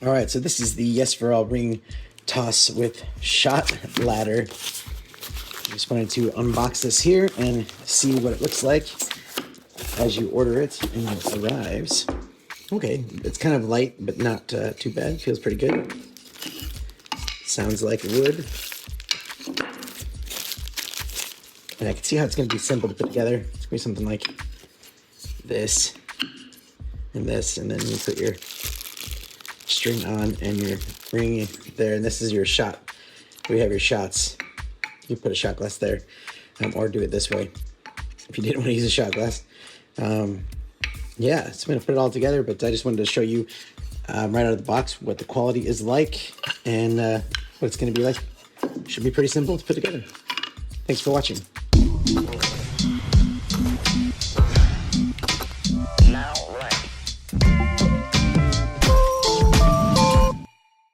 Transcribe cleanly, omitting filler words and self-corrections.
All right, so this is the Yes4All ring toss with shot ladder. I just wanted to unbox this here and see what it looks like as you order it and it arrives. Okay, it's kind of light, but not too bad. Feels pretty good. Sounds like wood. And I can see how it's going to be simple to put together. It's going to be something like this, and then you put your string on and your ring there, and this is your shot. We have your shots. You put a shot glass there, or do it this way if you didn't want to use a shot glass. Yeah, so I'm gonna put it all together, but I just wanted to show you right out of the box what the quality is like and what it's gonna be like. Should be pretty simple to put together. Thanks for watching.